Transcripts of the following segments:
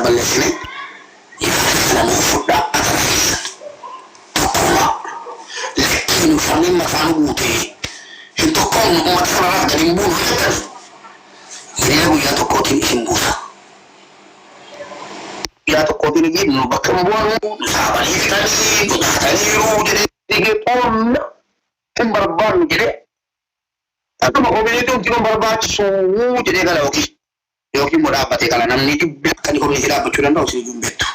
balleessine nama fudhaa agarsiisan tokkummaa lakkiin uffanni mafaan guutee hin tokkoon uummata kanarraa gadi hin buunu jettan hiriira guyyaa tokkootiin isin buusa. Guyyaa tokkootiin isin bakka hin bu'anu saabanii fitanii nyaataniiru jedhee qoonna hin barbaannu jedhee akkuma koominiitiin kan barbaachisu jedhee gala yookiin immoo dhaabbatee gala namni dhibbi akka koominiitii dhaabbachuu danda'u isin iyyuu hin beektu.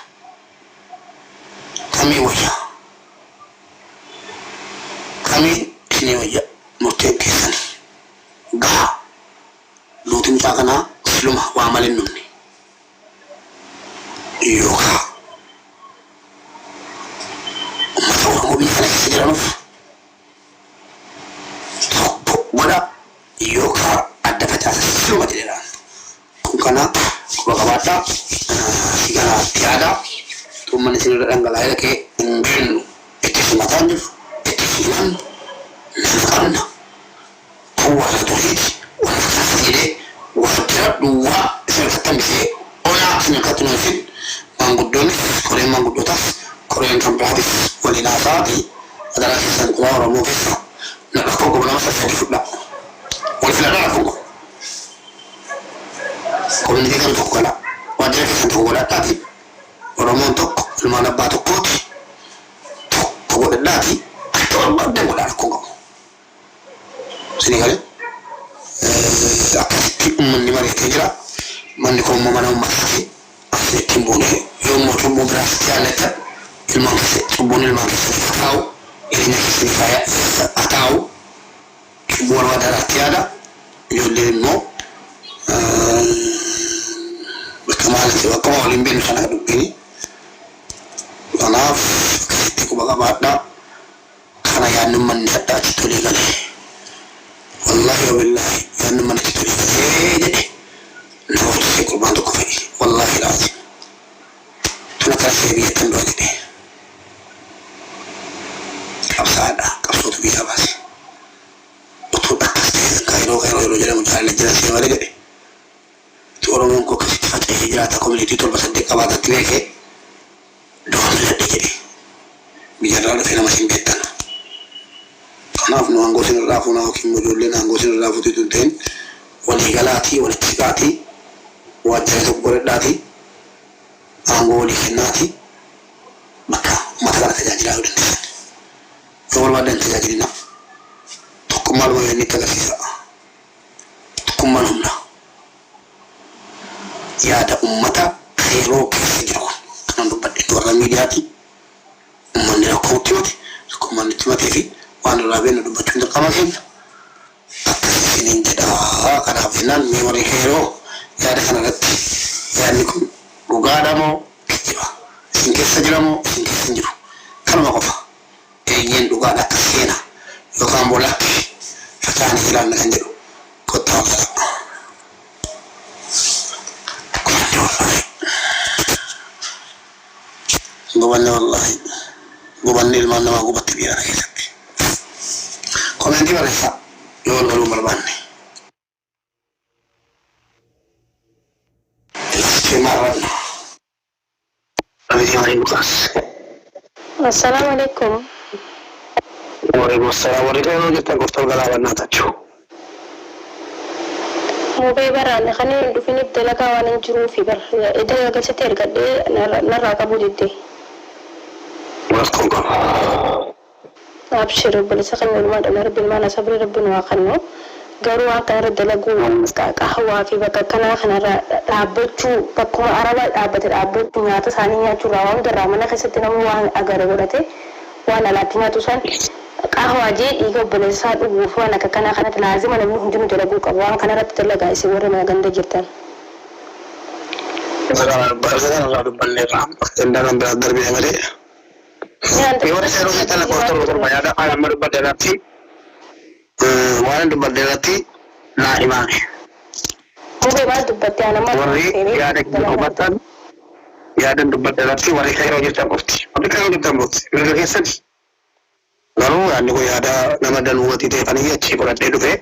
Kamii wayya kamii isinii wayya murteen keessanii gahaa luuti mucaa kanaa siluma waa malee numni yookaan uummata Oromoo biyya kana keessa jiranuuf tokko godha yookaan adda facaasa siluma jedheedhaan kun kana quba qabaadhaa sigaraatti yaadaa tuummanni isinirra dhangalaa'ee dhaqee hin beeknu itti simataan jiru itti simannu nama qabna kun warra duriiti warra facaasa jedhee waajjira duwwaa isin fattamisee onaa isin akkatti nuufin maanguddoonnis koreen maanguddootaas koreen kan biraatis waliin haasa'aatii madaraa keessan quba Oromoo keessa na rakkoo gobnama sassadi fudhaa wal filadhaa rakkoo gob koominitii kan tokko gala waajjira keessan tokko godhadhaati Oromoon tokko ilmaan abbaa tokkooti tokko godhadhaati akka barbaadde godhaa rakkoo qabu isinii galee akkasitti uummanni bareedee jira manni kun immoo mana uummataati asitti hin buune yommuu cubbuu biraas jaallattan ilmaan keessa cubbuun ilmaan keessatti taa'u jireenya keessatti haa taa'u cubbuu barbaadaraatti yaada ijoolleen immoo bakka maaliti bakka waliin beenu sana dubbini kanaaf akkasitti quba qabaadhaa kana yaadni manni addaatti tolee galee wallahi wa billahi yaadni manni tolee galee jedhe nama tussee qurbaan tokko fa'i wallahi laati tuna karsee biyyattan dura jedhe qabsaadha qabsootu biyyaa baase utuu akkas ta'e kaayiroo jedhamu jaalala jira see malee jedhe Oromoon koo akkasitti faca'ee jiraata koominitii 7 qabaatatti beekee doonii ladhe jedhe biyyarraa dhufee nama siin beektan kanaaf nu aangoo isin irraa fuunaa yookiin ijoolleen aangoo isin irraa fuutuu hin ta'in walii galaatii walitti siqaatii waajjira tokko godhadhaatii aangoo walii kennaatii bakka uummata kana tajaajilaa yoo dandeessan yoo barbaadan tajaajilina tokkummaa luma inni itti agarsiisa tokkummaan humna yaada ummata yeroo keessa jiru kanan dubbadhe warra miidiyaati ummanni rakkootti mate ummanni itti matee fi waan irraa beeknu dubbachuun dirqama keenya akkasisiniin jedhaa kanaaf jennaan mee warri yeroo yaada kanarratti yaadni kun dhugaadha moo kijiba isin keessa jira moo isin keessa hin jiru kanuma qofa eenyeen dhugaadha akka seena yookaan bolakki faca'anii ilaalla kan jedhu kottaa qaba. Gobanne wallahi gobanne ilmaan namaa gubatti biyya kana keessatti koominitii barreessaa yoo wal galuu barbaanne ilaalchee maarranna abitii marii dhugaas Assalamu alaikum. Waalaikum assalam warri yeroo jettan qofta galaabannaa tachuu Mubee baraan kan dhufiniif dalagaa waan hin jiruufi dalagaa galchatti ergadhee narraa qabuu diddee. Waskon qaba. Abshir bilisa kan ilmaan rabbiin maana sabri rabbiin waa kannu garuu waan kana dalaguu qahwaa fi bakka kanaa kanarra dhaabbachuu bakkuma arabaa dhaabbate dhaabbachuu nyaata isaanii nyaachuurraa waan garraa mana keessatti namni waan agare godhate waan alaatti nyaatu san qahwaa jee dhiiga obboleessaa dhuguuf waan akka kanaa kanatti laazima namni hundinuu dalaguu qabu waan kanarratti dalagaa isin warra mana ganda jirtan. Barsiisan irraa dubbanneerra indanan biraa darbee malee. Yoo seeroo keessatti lakkoofsa torba yaada amma dubbadde irratti waan dubbadde irratti naa himaame. Mubee maal dubbatte anammaa warri yaada dubbatan yaadan dubbadde irratti warri yeroo jirtan qofti. Warri yeroo jirtan qofti. Mirga keessatti garuu yaadni kun yaada nama danuuwwatii ta'e kan achi godhadhee dhufe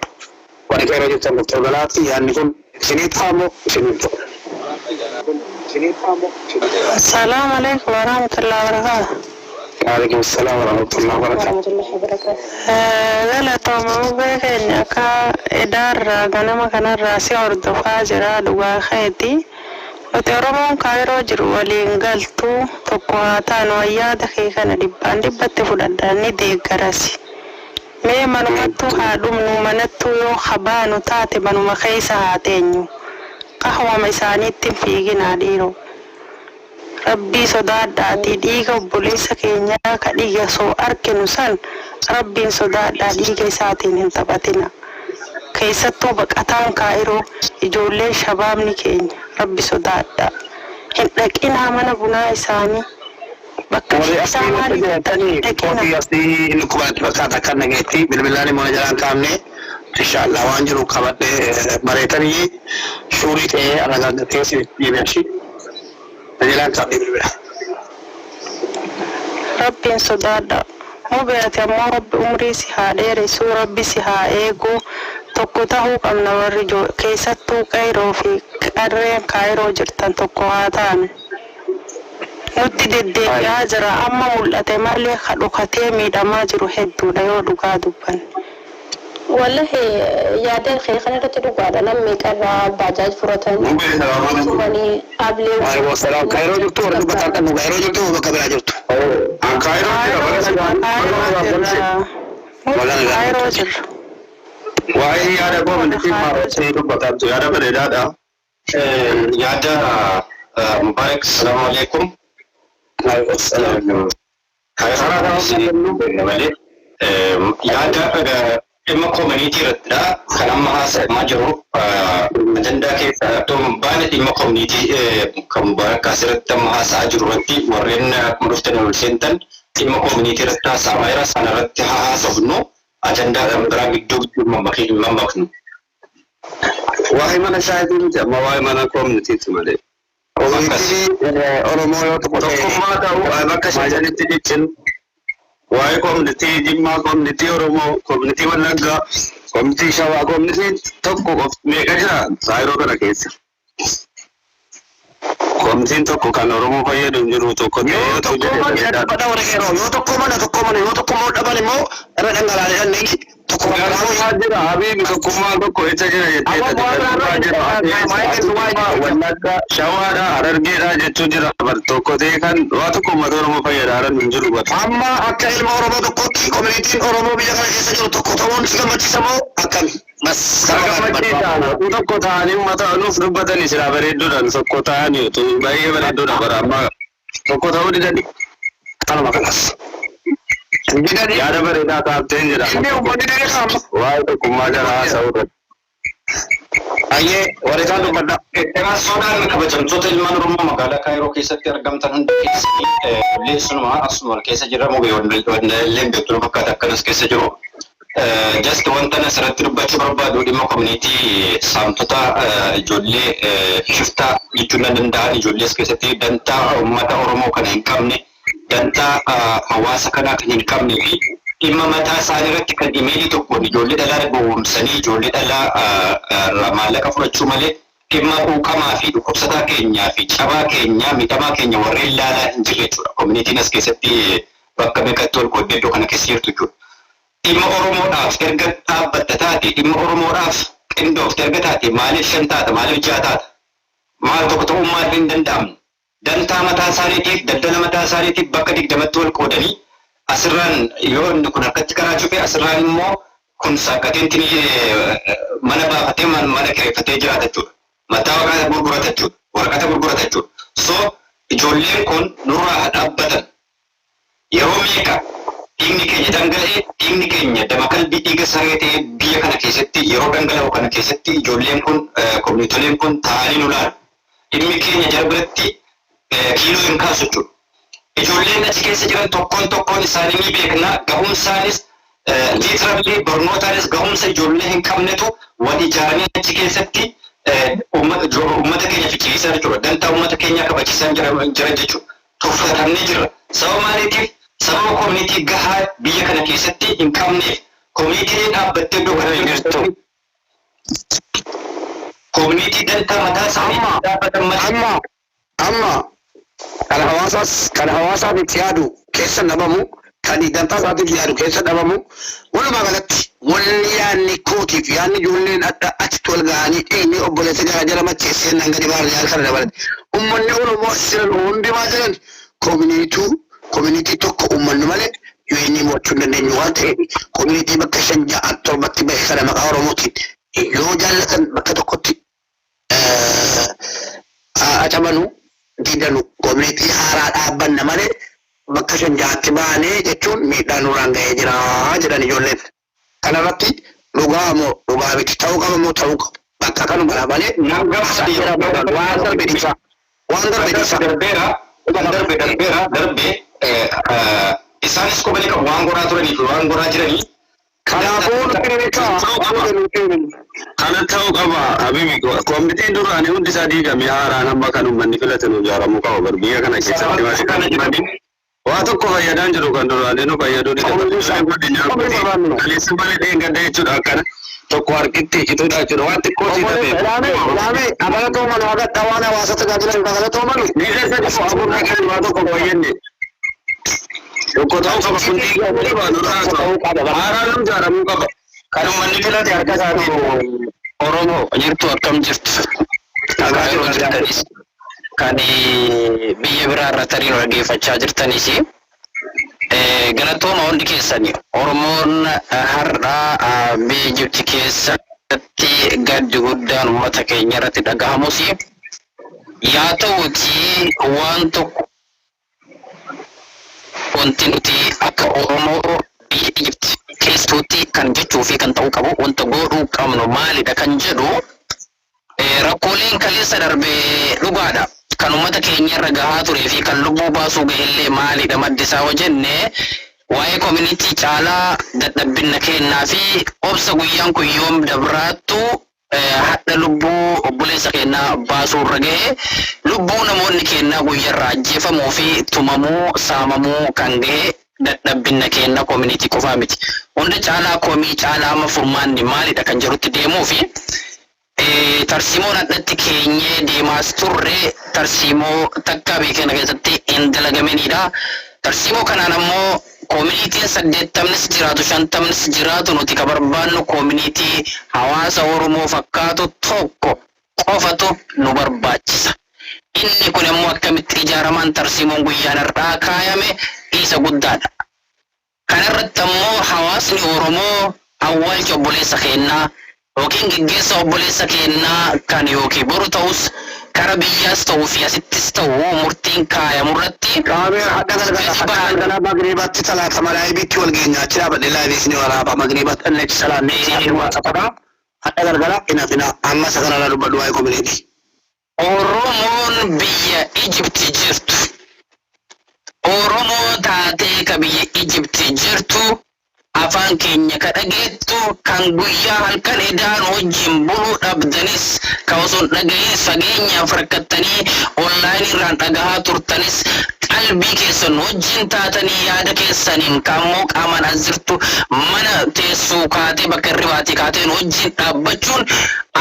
warri yeroo jirtan qofti galaatti yaadni kun isinii taamoo isinii ta'u. السلام عليكم ورحمة الله وبركاته. وعليكم السلام ورحمة الله وبركاته. ورحمة الله وبركاته. لا توما بيكني كا إدار غنما كان راسي أرد فاجرا دوا خيتي وترمون كايرو جرو ولينغالتو تقواتان ويادك كان دبان دبت فلداني دي غراسي مي منمتو هادوم نمنتو يو خبانو تاتي منو مخيسا هاتينيو قهوة ميساني تنفيقي ناديرو ربي صداداتي ديغا بوليسا كينيا كديغا سو أركنو سن ربي صدادا ديغا ساتين انتباتنا كيستو بقاتان كايرو إجولي شبابني كينيا ربي صدادا هندك إنها من بنا إساني بكا إساني كوتي أصلي إنكم أتبقى كان نجتي بالبلاني منجران كامني إن شاء الله وانجرو كبت مريتني شوري تي أنا قاعد تيسي يمشي منجران كامني بالبلاني ربي صدادا مو بياتي أما رب أمري سها ديري سو ربي سها إيغو tokkotahu qabna warri keessattuu qayroo fi qarreen kaayiroo jirtan tokko haa ta'an nutti deddeebi'aa jira amma mul'ate malee kadhukatee miidhamaa jiru hedduudha yoo dhugaa dubban. Wallahi yaadeen kee kana irratti dhugaadha namni qarraa baajaaj furatanii tumanii ablee waalaikum salaam kaayiroo jirtu warri dubbataa kan kaayiroo jirtu bakka biraa jirtu kaayiroo jirra. Wahai ada kau mendekati marusi itu batam tu ada berbeda ada. Ada Mubarak. Assalamualaikum. Waalaikumsalam. Kalau kamu sini balik, ada emang community reda. Kalau mahas majuro agenda kita tu banyak emang community Mubarak kasih reda mahas ajur nanti warna meruskan ulsentan emang community reda sama era sana reda hahas obno. Agenda dalam hidup memakai memaknu. Wahai mana syahidin je, wahai mana community tu mana? Community orang mau tu mana tahu? Maka syahidin itu dicen. Wahai community jimma community orang mau community mana ga community syawa community tu mereka je. Saya orang nak kisah. Community tu kan orang mau bayar dunjuru tu kan. Yo tu mana ada pada orang kero. Yo tu mana yo tu mau dapat lemo. Ada tanggal ada ni. Tu mana ada habis tu mana tu kau itu je. Wanita syawara harga je tu je rapat. Tu kau dekan waktu kau mahu orang mau bayar ada dunjuru buat. Amma akan ilmu orang mau tu community orang mau biar kerja saja tu kau tahu sih macam sama akan. Mas untuk kota ini mata anu berubah ni sila beredu dan kota ini tu bayi beredu dan berapa kota ini jadi kalau makanas jadi ada bereda tak tenjer ini umur ni dia kamu wah itu kumaja rasa udah aye warga tu pada tengah saudara macam contoh ilmu rumah magala kairo kisah tergam tangan kisah lesun mah asmul kisah jera mobil lembut tu makata kanas kisah jero just wanta na sarat rubachu barbadu di community samtota jolle shifta ituna danda jolle skesati danta ummata oromo kan inkamne danta hawasa kana kan inkamne imma mata sanirat kan imeli to ko jolle dala bo sani jolle dala ramala ka furachu male imma ko kama fi ko sata kenya fi chaba kenya mitama kenya warre lala injile community nas kesati bakka be katol ko deddo kana kesirtu Imma Oromoodhaaf erga dhaabbatta taate imma Oromoodhaaf qindoof erga taate maaliif shan taata maaliif ja'a taata maal tokko ta'uu maal hin danda'amne dantaa mataa isaaniitiif daldala mataa isaaniitiif bakka 20tti wal qoodanii asirraan yoo inni kun akkatti karaa cufee asirraan immoo kun saakkateetti mana baafatee mana kireeffatee jiraata jechuudha mataa waraqata gurgurata jechuudha so ijoolleen kun nurraa dhaabbatan yeroo meeqa Ingni keenya dhangala'ee ingni keenya dama qalbii dhiiga saree ta'ee biyya kana keessatti yeroo dhangala'u kana keessatti ijoolleen kun koominiitoleen kun taa'anii nu laalu. Dhimmi keenya jara biratti kiiloo hin kaasu jechuudha. Ijoolleen achi keessa jiran tokkoon isaanii ni beekna gahumsaanis liitiraallee barnootaanis gahumsa ijoollee hin qabnetu wal ijaaranii achi keessatti uummata keenya fichisiisaa jechuudha. Dantaa uummata keenyaa kabachiisaa jira jechuudha. Tuffatamnee jirra. Sababa maaliitiif sababa community gahaa biyya kana keessatti hin qabneef community dhaabbattee iddoo kana jirtu community dantaa mataa isaanii dhaabbatan malee أما كان حواسا بتيادو كيسا نبامو كان دانتا ساتي بتيادو كيسا نبامو ولا ما غلط ولا يعني كوتي يعني جولين أتتول غاني إني أبغى تجارة جرا ما تيسين نعاني بار جال خرج بارد أمني أولو موسيرن أوندي ما جرن community tokko ummannu malee yoo mo'achuu dandeenyu waan ta'eef community bakka 5 6 7 bahee kana maqaa Oromootiin yoo jaallatan bakka tokkotti acabanu didanu community haaraa dhaabbanna malee bakka 5 6tti baanee jechuun miidhaa nurraan ga'ee jira jedhan ijoolleen. Kanarratti dhugaa miti ta'uu qaba moo ta'uu qaba bakka kanuma malee waan darbe dhiisa darbe isaanis kophalee qabu waan goraa turanii fi waan goraa jiranii. Kanaafuu kana ta'uu qaba Habibi koomitiin duraanii hundi isaa diigame haaraan amma kan uummanni filatan ijaaramuu qaba bar biyya kana keessatti waa tokko fayyadaan jiru kan duraanii nu fayyaduu ni dandeenya jechuudha akkana tokko harkitti ituudha jechuudha waan xiqqoo siitateef. Abalatoo mana hagatta waan hawaasa tajaajilan abalatoo manu niisa sadi aburraa kan waa tokko fayyadne. Tokko ta'uu qaba kun haaraan ijaaramuu qaba. Kan uummanni filate harka isaatiin Oromoo jirtu akkam jirtu. Dhagaa yeroo jirtanis kan biyya biraa irra tarii nu dhaggeeffachaa jirtanis galatooma hundi keessanii Oromoon har'aa biyya Ijipti keessatti gaddi guddaan uummata keenya irratti dhagahamus yaa ta'uuti waan tokko wanti nuti akka Oromoo biyya Ijipti keessatti kan jechuu fi kan ta'uu qabu wanta godhuu qabnu maalidha kan jedhu rakkooleen kaleessa darbee dhugaadha. Kan uummata keenya irra gahaa turee fi kan lubbuu baasuu ga'ellee maalidha maddi isaa hojjenne waa'ee community caalaa dadhabbina kennaa fi obsa guyyaan kun yoom dabraattu hadha lubbuu obboleessa kennaa baasuu irra ga'e lubbuu namoonni kennaa guyyaarraa ajjeefamuu fi tumamuu saamamuu kan ga'e dadhabbina kennaa community qofaa miti. Hunda caalaa komii caalaa amma furmaanni maalidha kan jedhutti deemuu fi tarsiimoon addatti keenyee deemaas turre tarsiimoo takka beekana keessatti hin dalagaminidha. Tarsiimoo kanaan ammoo communitiin 80 jiraatu 50 jiraatu nuti ka barbaannu community hawaasa Oromoo fakkaatu tokko qofatu nu barbaachisa. Inni kun ammoo akkamitti ijaaraman tarsiimoon guyyaan har'aa kaayame isa guddaadha. Kanarratti ammoo hawaasni Oromoo awwaalcha obboleessa kennaa yookiin gaggeessa obboleessa kennaa kan yookiin boru ta'us kara biyyaas ta'uu fi asittis ta'uu murtiin kaayamu irratti galgala magriibatti salaata malaayibitti wal geenyaa achi dhaabadhe laayibiis ni waraaba magriibatti annechi salaannee isiin waa safaraa hadha galgala ina amma isa kanarraa dubbadhu waa'ee komineeti. Oromoon biyya Ijipti jirtu Oromoo taatee ka biyya Ijipti jirtu afaan keenya ka dhageettu kan guyyaa halkan edaan wajjin buluu dhabdanis ka osoo dhaga'iin fageenyaaf rakkattanii onlaayinii irraan dhagahaa turtanis qalbii keessan wajjin taatanii yaada keessaniin kammoo qaamaan as jirtu mana teessuu kaatee bakka irribaatii kaateen wajjin dhaabbachuun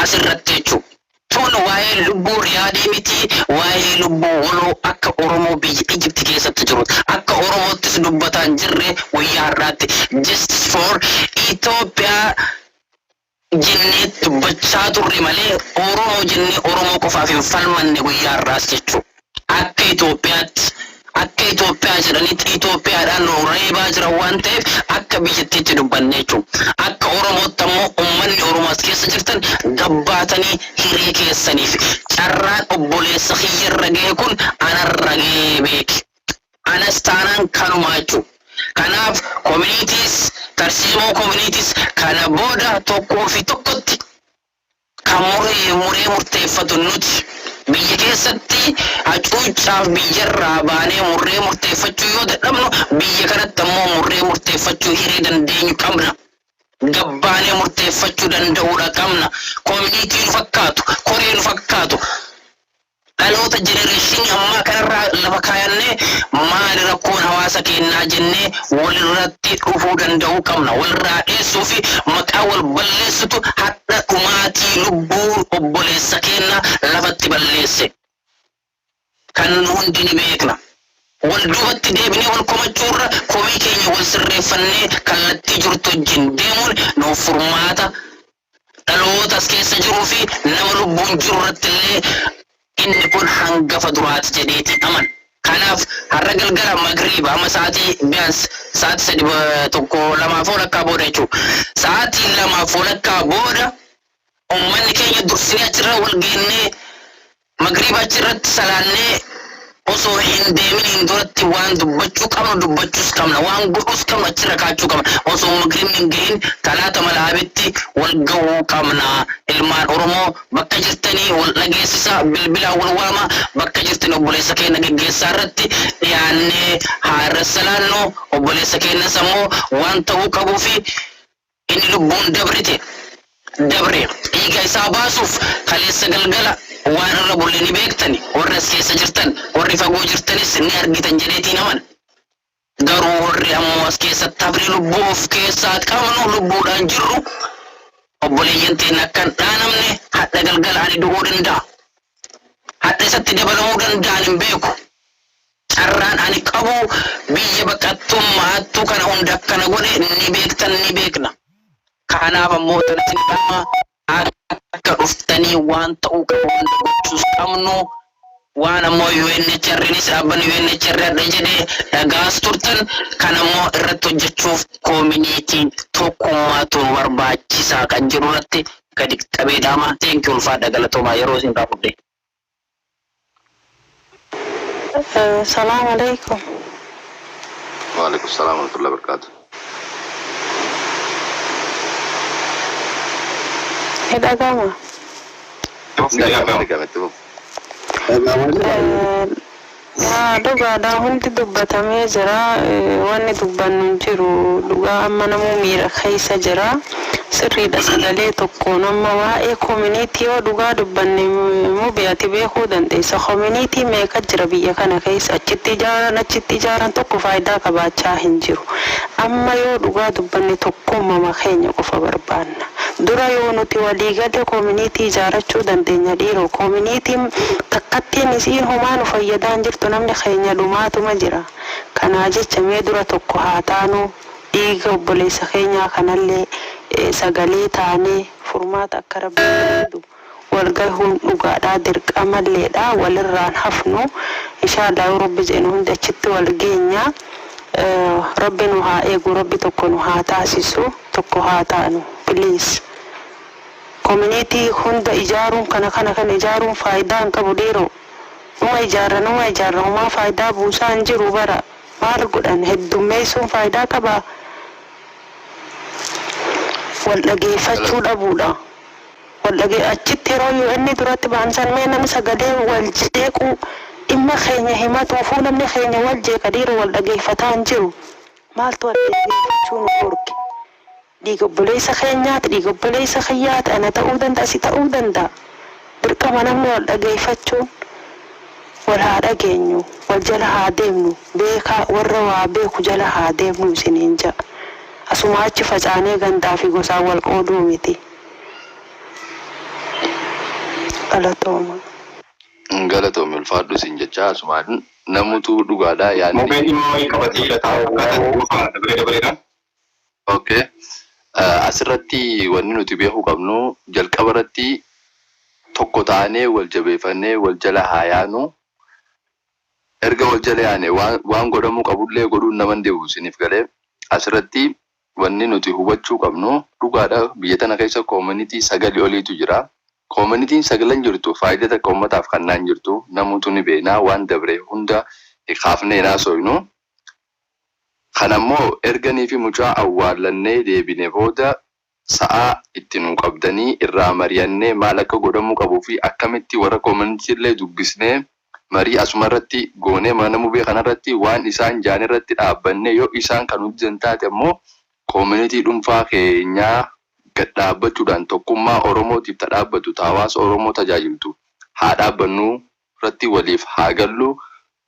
asirratti jechuudha. Tun waa'ee lubbuu riyaadii miti waa'ee lubbuu waloo akka Oromoo biyya Ijipti keessatti jiru akka Oromoottis dubbataan jirre guyyaa har'aatti justice for Itoophiyaa jennee dubbachaa turre malee Oromoo jennee Oromoo qofaaf hin falmanne guyyaa har'aas jechuudha. Akka Itoophiyaa jedhanitti Itoophiyaadhaan nu reebaa jiran waan ta'eef akka biyyattiitti dubbanne jechuudha. Akka Oromootti ammoo uummanni Oromoos keessa jirtan gabbaatanii hiree keessaniif carraan obboleessa kiyyarra ga'e kun anarra ga'ee beeki. Anas taanaan kanumaa jechuudha. Kanaaf communities tarsiimoo communities kana booda tokkoo fi tokkotti kan muree murteeffatu nuti. Biyya keessatti hacuucaaf biyyarraa baanee murree murteeffachuu yoo dadhabnu biyya kanatti ammoo murree murteeffachuu hiree dandeenyu qabna. Gabbaanee murteeffachuu danda'uudha qabna. Communitiin fakkaatu, koreen fakkaatu. Dhaloota jenereeshinii ammaa kanarraa lafa kaayannee maali rakkoon hawaasa kennaa jennee walirratti dhufuu danda'uu qabna. Walirraa dheessuu fi maqaa wal balleessitu hadha dhumaatii lubbuu obboleessa kennaa lafatti balleesse. kan hundi ni beekna. Wal duubatti deebinee wal komachuurra komii keenya wal sirreeffannee kallattii jirtu wajjin deemuun nuuf furmaata dhalootas keessa jiruu fi nama lubbuun jiru irratti illee inni kun hangafa duraati jedheeti aman. Kanaaf har'a galgala magriiba amma sa'aatii biyaans sa'aatii 1:02 walakkaa booda jechuudha. Sa'aatii 2 walakkaa booda ummanni keenya dursinee achirra wal geennee magriiba achirratti salaannee osoo hin deemin duratti waan dubbachuu qabnu dubbachuus qabna, waan godhuus qabnu achirra kaachuu qabna. Osoo magriibni hin gahin talaata malaabitti wal gahuu qabna. Ilmaan Oromoo bakka jirtanii wal dhageessisa, bilbilaan wal waama, bakka jirtanii obboleessa keenya geggeessaa irratti dhiyaannee haa irra salaannu. Obboleessa keenyas ammoo waan ta'uu qabuu fi inni lubbuun dabre dhiiga isaa baasuuf kaleessa galgala waan irra bulle ni beektani. Warri as keessa jirtan, warri fagoo jirtanis ni argitan jedheetiin aman. Garuu warri ammoo as keessatti hafni lubbuu of keessaa qabnu lubbuudhaan jirru obboleeyyan teenya akkan dhaanamne hadha galgala ani du'uu danda'a. Hadha isatti dabalamuu danda'an hin beeku. Carraan ani qabu biyya baqattummaattuu kana hunda akkana godhe ni beektan ni beekna. Kanaaf ammoo tanatti dhama akka dhuftanii waan ta'uu qabu hunda gochuus qabnu. Waan ammoo UNHRnis dhaabbanni UNHR adda jedhee dhagaas turtan kan ammoo irratti hojjechuuf koominiitiin tokkummaatu barbaachisaa kan jiru irratti gadi qabee dhaama. Thank you ulfaadha galatoomaa yeroo isin raafudhe. Assalamu alaikum. Wa alaikum assalam wa rahmatullahi wa barakatuh. Edagama. Dhugaadhaan hundi dubbatamee jira. Wanni dubbannu jiru dhugaa amma namuu miira keessa jira. Sirriidha sagalee tokkoon amma waa'ee koominiitii yoo dhugaa dubbanne immoo beekti beekuu dandeessa. Koominiitii meeqa jira biyya kana keessa achitti ijaaran tokko faayidaa qabaachaa hin jiru. Amma yoo dhugaa dubbanne tokkummaa keenya qofa barbaanna. Dura yoo nuti waliigalee koominiitii ijaarachuu dandeenya dhiiroo koominiitiin takkattiin isiin homaa nu fayyadaan jirtu namni keenya dhumaatuma jira. Kanaa jecha mee dura tokko haa taanu dhiiga obboleessa keenyaa kanallee sagalee taanee furmaata akka rabbiin wal gahuun dhugaadhaa dirqamalleedha walirraan hafnu inshaallah rabbi jedhu hundi achitti wal geenya. Rabbi nu haa eegu, rabbi tokko nu haa taasisu, tokko haa taanu please. Community hunda ijaaruun kana ijaaruun faayidaa hin qabu dhiiroo. Numa ijaarra homaa faayidaa buusaa hin jiru bara. Maal godhan heddummeessuun faayidaa qaba. Wal dhageeffachuu dhabuudha. Wal achitti yeroo yoo inni duratti baansan mee namni sagalee wal jeequu dhimma keenya himatuufuu namni keenya wal jeeqa dhiiroo wal dhageeffataa hin jiru. Maaltu dhageeffachuu nu gorge? Dhiiga obboleessa keenyaati, dhiiga obboleessa kiyyaati, ana ta'uu danda'a, si ta'uu danda'a. Dirqama namni wal dhageeffachuun wal haa dhageenyu, wal jala haa deemnu, beekaa warra waa beeku jala haa deemnu isiniin ja'a. Asuma achi facaanee gandaa fi gosaan wal qooduu miti. Galatooma ulfaadhu siin jecha asumaan namutu dhugaadhaa yaadni. Mobeen immoo qabatee lataa Okay. Asirratti wanni nuti beekuu qabnu jalqaba irratti tokko taanee wal jabeeffannee wal jala haa yaanu. Erga wal jala yaane waan godhamuu qabullee godhuun nama deebi'u isiniif galee asirratti wanni nuti hubachuu qabnu dhugaadha biyya tana keessa community sagalii oliitu jira. Community sagalan jirtu faayidaa takka uummataaf kannaan jirtu namutu ni beena waan dabre hunda kaafnee naasoynu. Kanammoo erganii fi mucaa awwaalannee deebine booda sa'a itti nu qabdanii irraa mari'annee maal akka godhamuu qabuu fi akkamitti warra community illee dubbisnee marii asuma irratti goonee mana mubee kanarratti waan isaan jaan irratti dhaabbanne yoo isaan kan hojjetan taate ammoo community dhuunfaa keenyaa gad dhaabbachuudhaan tokkummaa Oromootiif dhaabbatu hawaasa Oromoo tajaajiltu haa dhaabbannu irratti waliif haa gallu.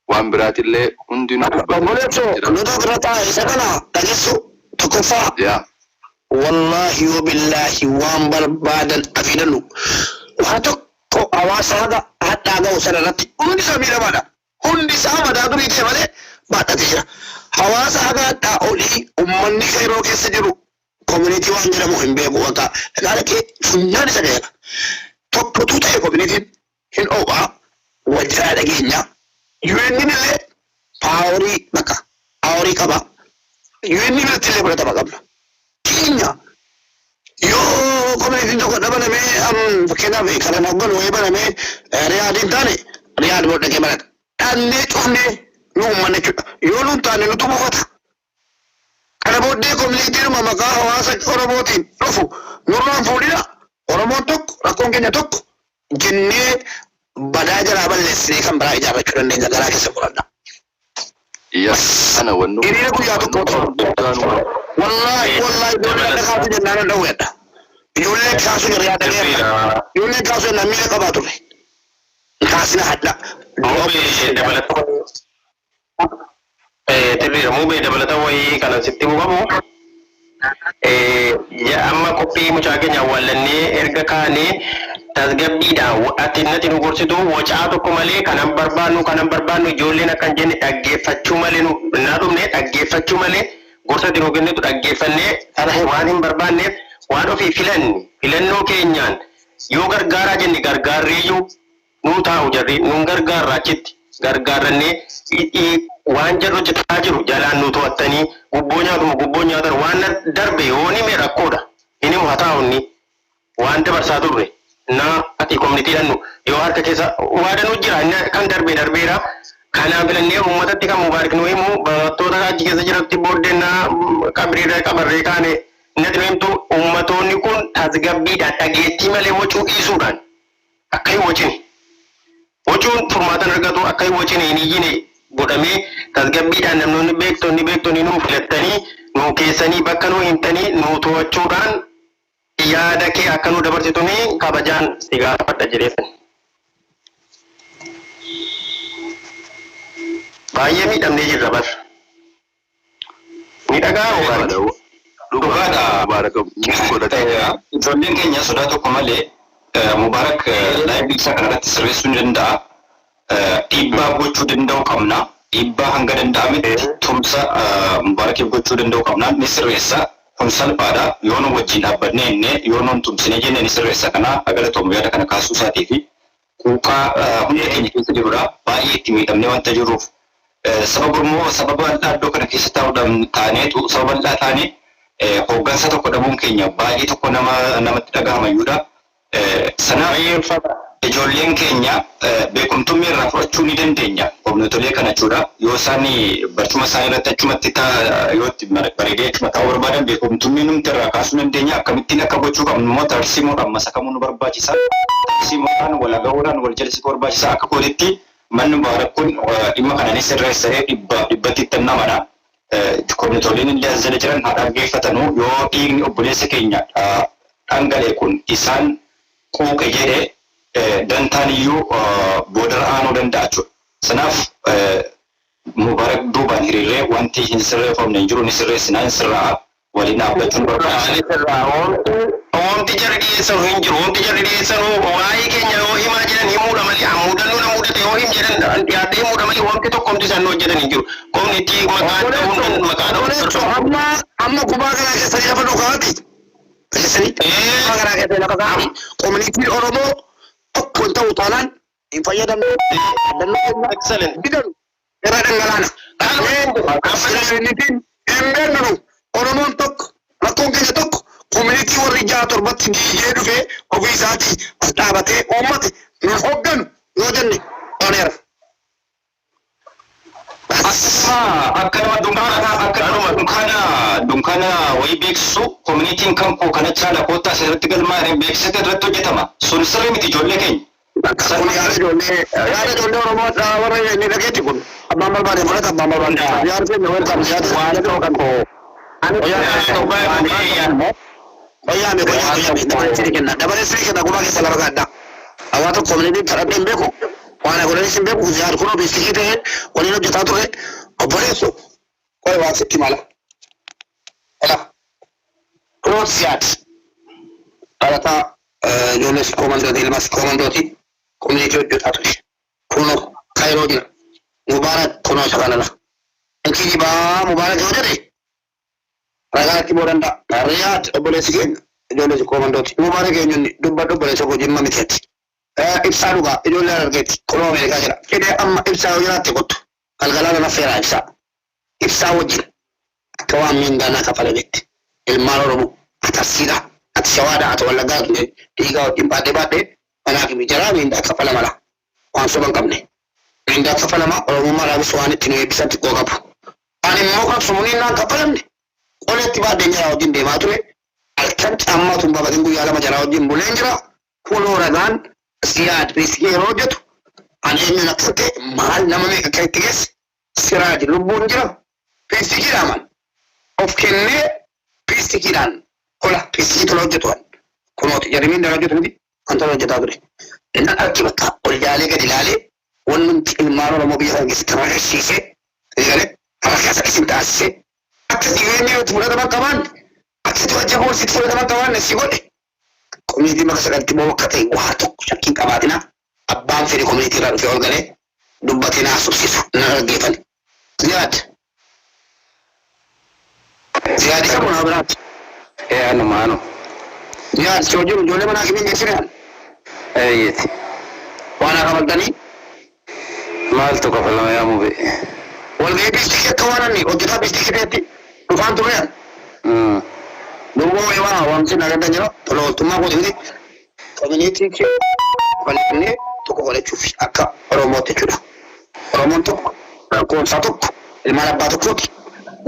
Waan biraatillee hundinuu wallahi wa billahi waan barbaadan afidalu waa tokko hawaasa haga hadhaa ga'u sanarratti hundi sabiila baadha hundi isaa madaa durii ta'e malee baadhatee jira. Hawaasa hagaadhaa olii uummanni Kairoo keessa jiru community waan jedhamu hin beeku wanta dhagaa kee funyaan isa ga'eera. Tokkotu ta'e community'n hin oobaa wajjira dhageenya. UN illee paaworii bakka paaworii qaba. UN biratti illee fudhatama qabna. Keenya yoo community'n tokko dhabanamee fakkeenyaaf kana naggan wayii banamee riyaadiin taane riyaad booda dhaqee barata. Dhannee cufnee nu uummanne jechuudha. Yoo nuun taane nutu buufata. Kana booddee community'n maqaa hawaasa Oromootiin dhufu nurraan fuudhina. Oromoon tokko rakkoon keenya tokko jennee badaa jalaa balleessinee kan biraa ijaarrachuu dandeenya garaa keessa fudhanna. Ana wannu. Hiriira guyyaa tokko wallaahi ijoollee dhaqaatu jennaan dha'uu yadda. Ijoollee kaasuu jirra yaada dheeraa. Ijoollee kaasuu jennaan miila qabaa turre. Kaasina hadda. Muubee dabalata wayii kanan sitti hubamu. Amma qophii mucaa keenya awwaallannee erga kaanee tasgabbiidhaan ati natti nu gorsitu wacaa tokko malee kanan barbaannu ijoolleen akkan jenne dhaggeeffachuu malee nu naa dhumne dhaggeeffachuu malee gorsa nu kennitu dhaggeeffannee sana waan hin barbaanneef waan ofii filannoo keenyaan yoo gargaaraa jenne gargaarreeyyuu nu taa'u jarri nun gargaarra achitti gargaarrannee waan jarri hojjetaa jiru jalaan nu to'attanii gubboo nyaatan waan darbe yoo ni mee rakkoodha inni haa taa'unni waan dabarsaa turre naa ati koominiitiidhaan nu yoo harka keessa waadanuu jira kan darbeera kanaan filannee uummatatti kan mubaarik nu himu barattoota achi keessa jiratti booddeenaa qabarree kaane natti himtu uummatoonni kun tasgabbiidhaan dhageettii malee wacuu dhiisuudhaan akka hin wacine wacuun furmaatan argatu akka hin wacine hin iyyine godhamee tasgabbiidhaan namoonni beektonni nu filattanii nu keessanii bakka nu himtanii nu to'achuudhaan yaada kee akka nu dabarsituni kabajaan si gaafadha jedheessan. Baay'ee miidhamnee jirra bar. Miidhagaa dhugaadha. Ijoolleen keenya sodaa tokko malee Mubaarak laayivii isaa kanarratti sirreessuu ni danda'a. Dhiibbaa gochuu danda'u qabna. Dhiibbaa hanga danda'ametti tumsa Mubaarakiif gochuu danda'u qabna. Ni sirreessa. Kun salphaadha. Yoo nu wajjin dhaabbannee inni yoo nuun tumsine jenne ni sirreessa kana agaratoom yaada kana kaasuu isaatii fi quuqaa hunda keenya keessa jirudha. Baay'ee itti miidhamnee wanta jiruuf sababa bal'aa iddoo kana keessa taaneetu sababa bal'aa taane hooggansa tokko dhabuun keenya baay'ee tokko namatti dhagahamayyuudha. Sanaaf ijoolleen keenya beekumtummaa irraa fudhachuu ni dandeenya. Koominiitolee kana jechuudha. Yoo isaan barcuma isaanii irratti achumatti yoo itti bareedee achuma taa'uu barbaadan beekumtummaa numti irraa kaasuu dandeenya. Akkamittiin akka gochuu qabnu immoo tarsiimoodhaan masakamuu nu barbaachisa. Tarsiimoodhaan wal agahuudhaan wal jalsisuu barbaachisa. Akka kootitti manni Mubaarak kun dhimma kana sirreessee dhibbatti itti namadha. Koominiitooleen illee as jala jiran haa dhaggeeffatanuu yoo dhiigni obboleessa keenya dhangalee kun isaan quuqe jedhee dantaan iyyuu boodara aanuu danda'a jechuudha. Sanaaf Mubaarak duubaan hiriirree wanti hin sirreeffamne hin jiru ni sirreessinaa hin sirraa waliin dhaabbachuun barbaachisa. Wanti jarri dhiyeessan hin jiru. Wanti jarri dhiyeessan waa'ee keenya yoo himaa jedhan himuudha malee mudannoo na mudate yoo him jedhan dhiyaatee himuudha malee wanti tokkomti isaan hojjetan hin jiru. Koominiitii maqaa dhabuun maqaa dhabuun. Amma kubaa kanaa keessanii lafa dhugaati. Koominiitiin Oromoo tokko hin ta'u taanaan hin fayyadamne. Excellent. Irra dhangalaana. Koominiitiin hin beeknu Oromoon tokko rakkoon keenya tokko koominiitii warri 6-7 diigee dhufee ofii isaatii as dhaabatee uummate nu hoogganu yoo jenne ooneera. Akka nama dunkaana wayii beeksisu koominiitiin kan koo kana caala koottaa asirratti galmaa'ee beeksisa irratti hojjetama. Sun sirrii miti ijoollee keenya. Yaada ijoollee Oromoo warra inni dhageetti kun abbaan barbaade fudhata abbaan barbaade. Yaada keenya wal qabu yaada ta'uu kan koo. Bayyaame kenna dabalee sirii kenna gubaa keessa lafa gaaddaa. Hawaa tokko koominiitiin fudhadhee hin beeku. Waan godhanis hin beeku yaada kunoo beeksisii ta'ee waliin hojjetaa ture obboleessu qoy waan sitti mala. Kunoot siyaad dhalataa ijoollees koomandooti ilmas koomandooti koominiitii hojjetaa ture. Kunoo Kairoo jira. كنا سكاننا انكي با مبارك وجري رجعت بورندا رياض أبولي سكين جولة كوماندوتي مبارك ينني دبا سكو جمّا متيت إبسالوغا جولة رجعت كلهم يرجع كده أما إبسالو جرات تقط الغلال نفير إبسا إبسا وجر كوام من دانا كفالبيت المارو أتسيرا أتشوادا أتولغات تيجا وتيمباتي باتي أنا كي بيجرا من دا كفالا مالا وانسو بان كمني من دا كفالا ما ورمو مالا بسواني تنو إبسا تقو كفا أنا موقع سموني نان كفالمني قولت تبا دنجرا ودين ديماتو الكنت أما تنبا بدنگو يالا مجرا ودين بولنجرا كولو رغان سياد بيسكي روجتو أنا إني نقصتي مال نمامي كيتيس سراج لبون جرا بيسكي رامان of kenne pistikiran kola pisti tolojatuan kunoti jarimin darajatu antara jadagre ina akibata oljale ga dilale wannan ilmaro da mabiya ga stara shise digale arakasa kisintasse aktiwene utmura da kaman aktiwa jabol sitfura da kaman sigode community makasakati mo wakati wato shakin kabatina abban fi community ra fi olgale dubbatina subsisu na gefan ziyad زيادة كم منابرات؟ إيه أنا ما أنا. زيادة شو جولة مناكبين يسيران. أيت. وانا قبلتني؟ مالتو قبل ما يامو بي. والغيب يستكي كوانني وكتاب يستكي بيتي. رفان تريان. نوبو يوانا وامسي نغدا جرا. تلو تما قد هدي. community كي. فلني تكو فلي تشوفي أكا روموتي جدا. روموتو. كون ساتوك. المالباتو كوتي.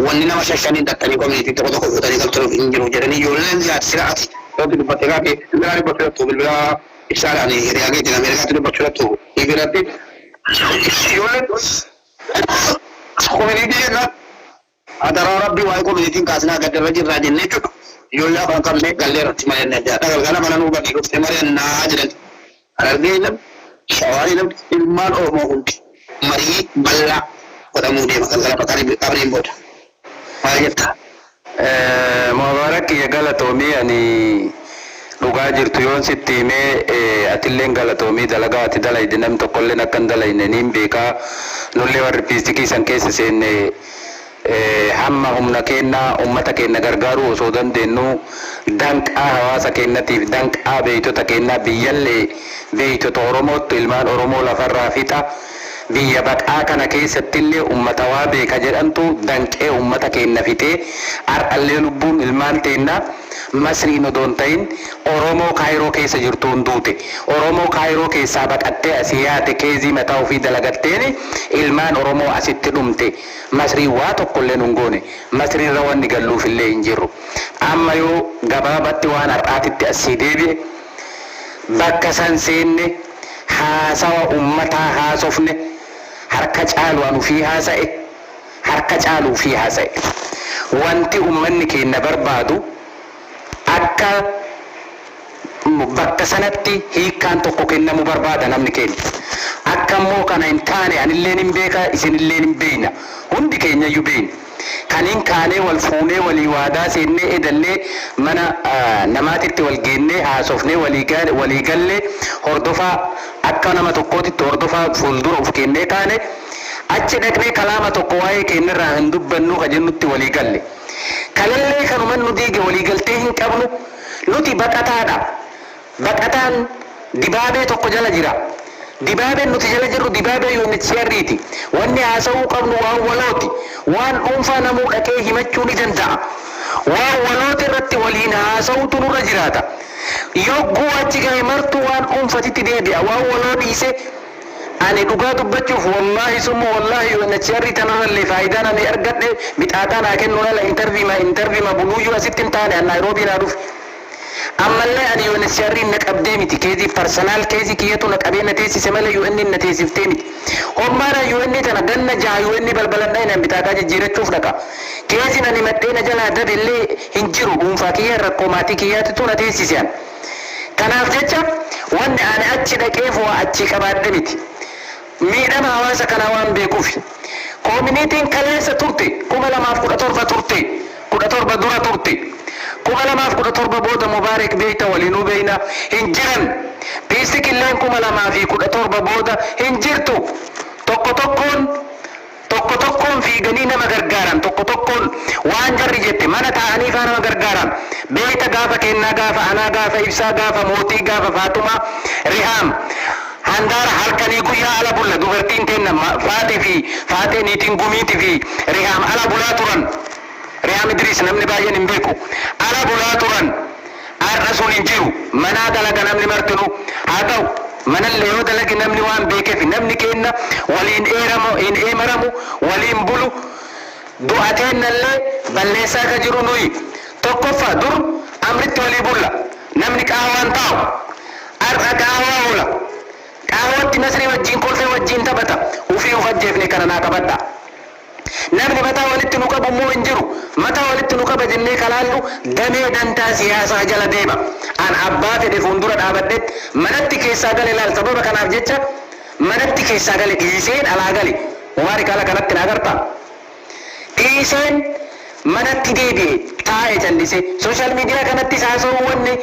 wanni nama shashani dattani community to ko tani kaltoro injiru jerani yolen zat sirati to bi batega ke lari batega to bilbila isara ni reage dina merga to batega to ibirati yolen community na adara rabbi wa community kasna gadda rajin rajin ne to yolla kan kan ne galler timale ne da daga gana mana no bani ko temare na ajran arargelam shawarinam ilman o mo hunti mari balla wada mude makala bakari kabri mbota مبارك يا غلطومي يعني dhugaa jirtu yoon sitti himee atilleen galatoomii dalagaa ati dalayde nam tokkolleen akkan dalayne niin beekaa nullee warri piistikii san keessa seenne hamma humna keenna ummata keenya gargaaruu osoo dandeenyu danqaa hawaasa keenyatiif danqaa beeytota keenyaa biyyallee beeytota Oromootti ilmaan Oromoo lafarraa fixa biyya baqaa kana keessattillee ummata waa beeka jedhantu danqee ummata keenya fitee har'allee lubbuun ilmaan teennaa masriin odoon ta'in Oromoo Kaayiroo keessa jirtuun duute Oromoo Kaayiroo keessaa baqattee asii yaate keezii mataa ofii dalagatteeni ilmaan Oromoo asitti dhumte masrii waa tokkollee nun goone masriirra wanni galluufillee hin jirru amma yoo gabaabatti waan har'aatitti asii deebi'e bakka san seenne haasawa ummataa haasofne harka caalu anu fi haasa'e harka caalu fi haasa'e wanti ummanni keenya barbaadu akka bakka sanatti hiikkaan tokko kennamu barbaada namni keenya akka immoo kana hin taane anilleen hin beeka isinilleen hin beekna hundi keenya iyyuu beekna kaniin kaanee wal fuunee walii waadaa seennee edallee mana namaatitti wal geennee haasofnee walii gallee hordofaa akka nama tokkootitti hordofaa fuuldura of kennee taane achi dhaqnee kalaama tokko waa'ee keenyarraa hin dubbannu ka jennutti walii galle kalallee kanuman nu diige walii galtee hin qabnu nuti baqataadha baqataan dibaabee tokko jala jira dibaabeen nuti jala jirru dibaabee UNHCR'ti wanni haasa'uu qabnu waan walooti waan dhuunfaa namuu dhaqee himachuu ni danda'a waan walooti irratti waliin haasa'uutu nurra jiraata yogguu achi gahe martuu waan dhuunfatitti deebi'a waan waloo dhiise ani dhugaa dubbachuuf wallaahi summa wallaahi UNHCR tanarrallee faayidaan ani argadhe bixaataan haa kennu ala interviima buluuyyuu asitti hin taane an Naayiroobii naa dhufe ammallee ani UNHCR na qabdee miti keezii persoonaal keezii kiyyatu na qabee na teessise malee UN na teessiftee miti hommaadha UN tana ganna jaha UN balbaladhaa inaan bitaataa jijjiirachuuf dhaqa keeziin ani madhee na jalaa dabellee hin jiru dhuunfaa kiyya rakkoo maatii kiyyaatitu na teessise an kanaaf jecha wanni ani achi dhaqeef waa achi qabaadhe miti miidhama hawaasa kana waan beekuuf koominiitiin kaleessa turte 2017 turte 17 dura turte 2017 booda Mubaarak beeyta waliinuu beeyna hin jiran piistikilleen 2017 booda hin jirtu tokko eeganii nama gargaaran tokko tokkoon waan jarri jette mana taa'anii faa nama gargaaran beeyta gaafa kennaa gaafa anaa gaafa ibsaa gaafa mootii gaafa faatumaa rihaam handaara halkanii guyyaa ala bulla dubartiin teenna faatee niitiin gumiitii fi rihaam ala bulaa turan rihaam idriis namni baay'een hin beeku ala bulaa turan har'a sun hin jiru manaa dalaga namni martinu haa ta'u manallee yoo dalagi namni waan beekeef namni kenna waliin eemaramu waliin bulu du'ateennallee balleessaa ka jiru nuyi tokkoffaa dur amritti walii bulla namni qaawaan taa'u har'a qaawaa oola qaawatti nasrii wajjiin kolfee wajjiin taphata ufii ufajjeefne kana naa qabadha namni mataa walitti nu qabu immoo hin jiru mataa walitti nu qaba jennee kalaallu damee dantaa siyaasaa jala deema an abbaa fedhe fuuldura dhaabadhetti manatti keessaa gale laal sababa kanaaf jecha manatti keessaa gale dhiiseen alaa gale umaari kala kanatti na agarta dhiiseen manatti deebi'e taa'e jallise sooshaal miidiyaa kanatti haasa'uu wanni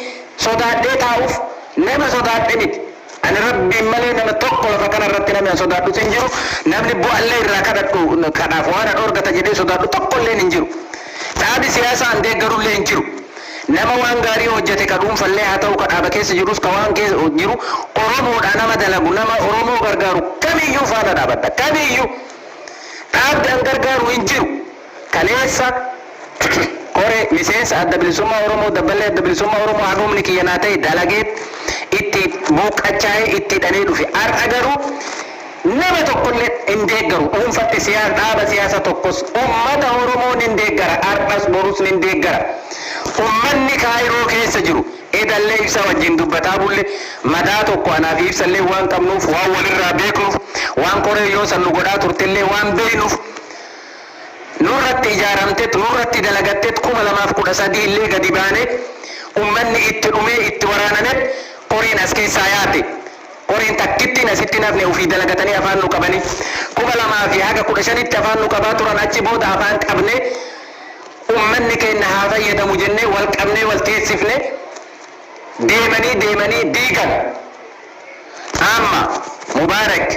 sodaadhee taa'uuf nama sodaadhe miti ani rabbiin malee nama tokko lafa kanarratti namni sodaadhu hin jiru namni bu'allee irraa kadhaaf waan dhorgata jedhee sodaadhu tokkollee hin jiru dhaabi siyaasaa an deeggarullee hin jiru nama waan gaarii hojjete ka dhuunfallee haa ta'u ka dhaaba keessa jirus ka waan keessa jiru oromoodha nama dalagu nama oromoo gargaaru kamiyyuu faana dhaabadha kamiyyuu dhaabdi an gargaaru hin jiru kaleessa koree miseensa adda bilisummaa oromoo dabballee adda bilisummaa oromoo hanuumni kiyyanaa ta'e dalageet itti buuqqachaa'ee itti hidhanee dhufe har'a garuu nama tokkollee hin deeggaru dhuunfatti dhaaba siyaasa tokkos ummata oromoon hin deeggara har'as borus hin deeggara ummanni kaayiroo keessa jiru edallee ibsa wajjin dubbataa bulle madaa tokko anaaf ibsallee waan qabnuuf waan walirraa beeknuuf waan koree yoo san nu godhaa turtellee waan beeknuuf nurratti ijaaramtet nurratti dalagattet 2013 illee gadi baane ummanni itti dhumee itti waraaname qoriin as keessaa yaate qoriin takkittiin asitti nafne ofii dalagatanii afaan nu qabanii 2015 afaan nu qabaa turan achi booda afaan qabne ummanni keenya haa fayyadamu jennee wal qabnee wal teessifne deemanii diigan amma mubaarak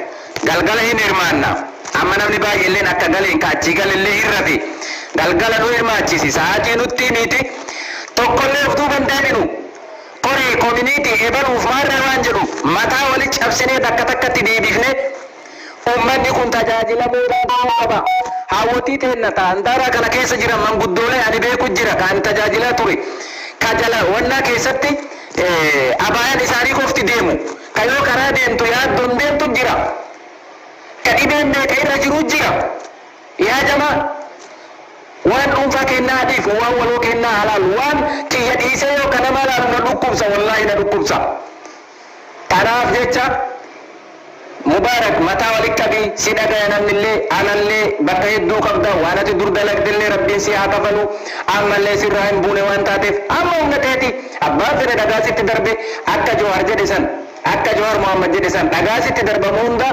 galgala hin hirmaannaaf amma namni baay'eelleen akka galeen ka achii galellee hirrafe galgala nu hirmaachisi sa'aatii nutti miti tokkollee of duuban deebinu qoree koominiitii ebaluuf maarra waan jedhu mataa walitti cabsinee takka takkatti deebifne ummanni kun tajaajilamuu qaba hawwatii teenna taandaara kana keessa jiran manguddoolee ani beeku jira kan tajaajilaa ture ka jala wannaa keessatti abaayaan isaanii qofti deemu ka yoo karaa deemtu yaaddoon deemtu jira ka dhibeen meeqa irra jiru jira yaa jamaa waan dhuunfaa kennaa adiif waan waloo kennaa halaal waan kiyya dhiisee yoo kana malaalu na dhukkubsa wallaahi na dhukkubsa kanaaf jecha mubaarak mataa walitti qabii si dhagaya namnillee anallee bakka hedduu qabda waan ati dur dalagdellee rabbiin si haa kafalu ammallee sirraa hin buune waan taateef amma humna teeti abbaan fedhe dhagaasitti darbe akka Jawaar jedhe san akka Jawaar Muhammad jedhe san dhagaasitti darbamu hunda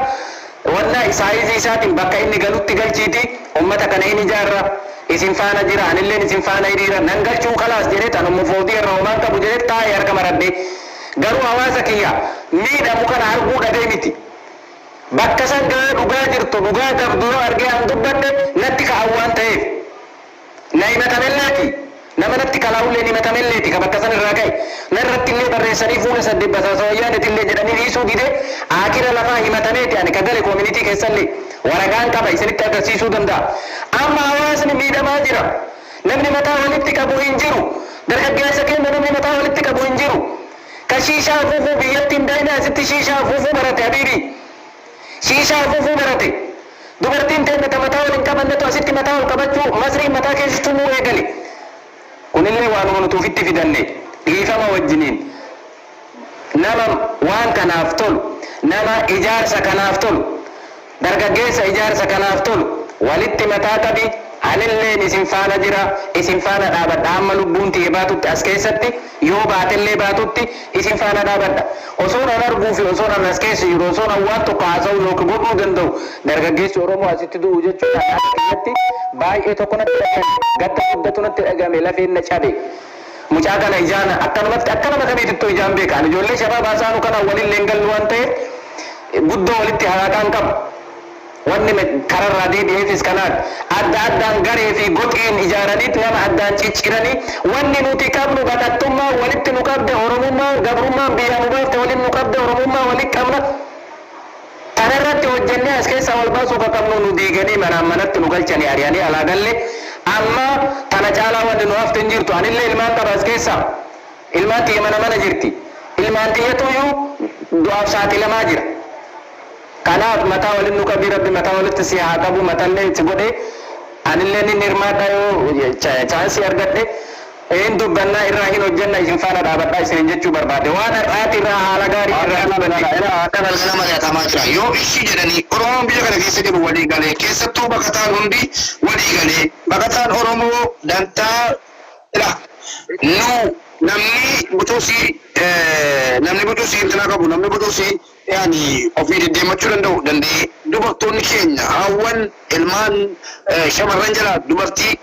walla isaayizii isaatiin bakka inni galutti galchiiti ummata kana hin ijaarra isin faana jira anilleen isin faana hiriira nan galchuu kalaas jedhe tan homofoobia irraa homaan qabu jedhe taa'ee harka maradhe garuu hawaasa kiyya miidhamu kana arguu dhabee miti bakka san gara dhugaa jirtu dhugaa qabdu yoo argee an dubbadhe natti ka'an waan ta'eef na himatamelleeti nama natti kalaa'ullee himatamelleeti ka bakka san irraa ka'e narratti illee barreessanii fuula saddeebbasaasawayyaanettillee jedhanii dhiisuu dide akira lafaa himatameeti ani ka gale koominitii keessallee waragaan qaba isinitti agarsiisuu danda'a amma hawaasni miidhamaa jira namni mataa walitti qabu hin jiru dargaggeessa keenya namni mataa walitti qabu hin jiru ka shiishaa fuufuu biyyattiin daa'ima asitti shiishaa fuufuu barate habiibii shiishaa fuufuu barate dubartiin teenya mataa waliin qabannetu asitti mataa wal qabachuu masriin mataa keessattuu muu eegale kunillee waanuma nuti ofitti fidanne dhiifama wajjiniin nama waan kanaaf tolu nama ijaarsa kanaaf tolu dargaggeessa ijaarsa kanaaf tolu walitti mataa qabi anilleen isin faana jira isin faana dhaabadha amma lubbuun tiyye baatutti as keessatti yoo baatellee baatutti isin faana dhaabadha osoo nan arguu fi osoo nan as keessa jiru osoo nan waan tokko haasa'u yookiin godhuu danda'u dargaggeessi Oromoo asitti du'u jechuudha akka kiyyatti baay'ee tokko natti dhagame gadda guddatu natti dhagame lafeen na cabe mucaa kana ijaan akkanumatti akka nama kamiitittoo ijaan beekan ijoollee shabaa baasaanu kana walillee hin gallu waan ta'eef guddoo walitti haraaqaan qabu wanni kararraa deebi'eefis kanaan adda addaan garee fi goxiin ijaaraniit nama addaan cicciranii wanni nuti qabnu baqattummaa walitti nu qabde oromummaa gabrummaan biyyaa nu baafte walitti nu qabde oromummaa walitti qabna kanarratti hojjennee as keessaa wal baasuu qabnu nu diiganii manatti nu galchanii ari'anii alaa galle amma tana caalaa wanni nu hafte hin jirtu anillee ilmaan qaba as keessaa ilmaan tiyya mana jirti ilmaan tiyyatuyyuu du'aaf saaxilamaa jira kanaaf mataa waliin nu qabdi rabbi mataa walitti si haa qabu matallee itti godhe anillee ni hirmaadha yoo chaansii argadhe een dubbannaa irraa hin hojjenna isin faana dhaabadhaa isin jechuu barbaade waan har'aati irraa haala gaarii irraa akka galgala mari'atamaa jira yoo ishii jedhanii oromoon biyya kana keessa jiru walii galee keessattuu baqataan hundi walii galee baqataan oromoo dantaa ila nu namni butuusii intina qabu namni butuusii yani ofii deddeemachuu danda'e dubartoonni keenya hawwan ilmaan shamarran jala dubartii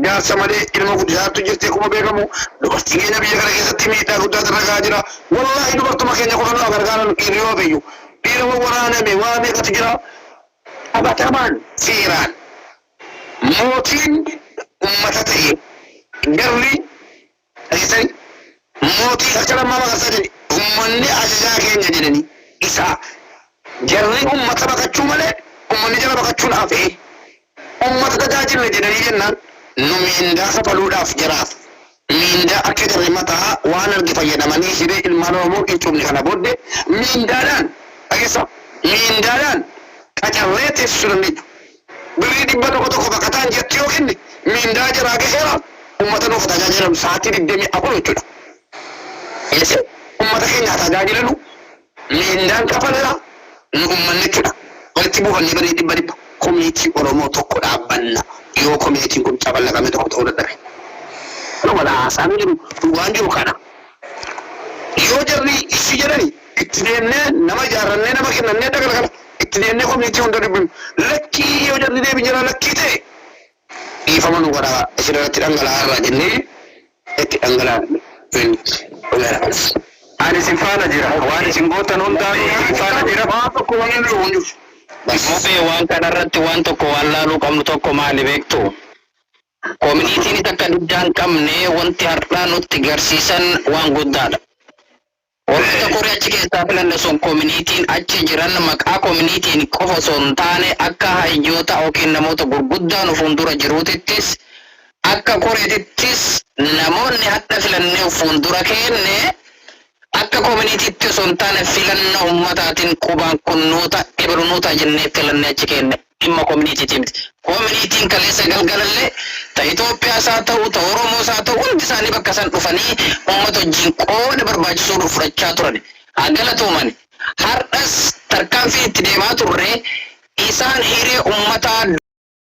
jaarsa malee ilma guddisaatu jirti akkuma beekamu dubartii keenya biyya kana keessatti miidhaa guddaa irra gahaa jira wallahi dubartuma keenya qofa nu gargaaran hiriyoo biyyu dhiira waraaname waa meeqatu jira qabatamaan seeraan mootiin ummata ta'e garri dhageessanii mootii akka lammaa maqasaa jedhe ummanni ajajaa keenya jedhanii isaa jarri ummata baqachuu malee ummanni jala baqachuun hafee ummata tajaajilne jedhanii jennaan nu miindaa safaluudhaaf jiraaf miindaa akka jarri mataa waan arge fayyadamanii hiree ilmaan oromoo hin cubne kana booddee miindaadhaan dhageessa miindaadhaan qacarree teessisuu dandeenya birrii 100 baqataan jetti yoo kenne miindaa jaraa gaheera ummata nuuf tajaajilamu sa'aatii 24 jechuudha. ummata keenya tajaajilanu miindaan kafalaa nu ummanni jechuudha walitti buufannee baree 100 komiitii oromoo tokko dhaabbanna yoo komiitiin kun caballaqame tokko ta'uu dadhabe nama haasaan jiru waan jiru kana yoo jarri ishii jedhani itti deemnee nama ijaarrannee nama kennannee dagalgala itti deemnee komiitii hunda dubbinu lakkii yoo jarri deebi jira lakkii ta'e dhiifama nu godha isinirratti dhangala'aa irraa jennee itti dhangala'aa ani isin faana jira waan isin gootan hundaan isin faana jira waan tokko waan hin jiru Mufee waan kanarratti waan tokko waan laaluu qabnu tokko maali beektu? Koominitiin akka diddaan qabne wanti har'aa nutti garsiisan waan guddaadha. Wanta koree achi keessaa filanne sun koominitiin achi jiran maqaa koominitiin qofa osoo hin taane akka hayyoota yookiin namoota gurguddaa nu fuuldura jiruutittis akka koreetittis namoonni hadda filannee fuuldura kenne akka koominiitiitti osoo hin taane filannoo ummataatiin qubaan kunnuuta ibrunuuta jennee filannee achi kenne dhimma koominiitiitii miti. Koominiitiin kaleessa galgalallee ta Itoophiyaas haa ta'u ta Oromoos haa ta'u hundi isaanii bakka isaan dhufanii uummata wajjin qooda barbaachisuu fudhachaa turan. Galatoomani har'as tarkaanfii itti deemaa turre isaan hiree ummataa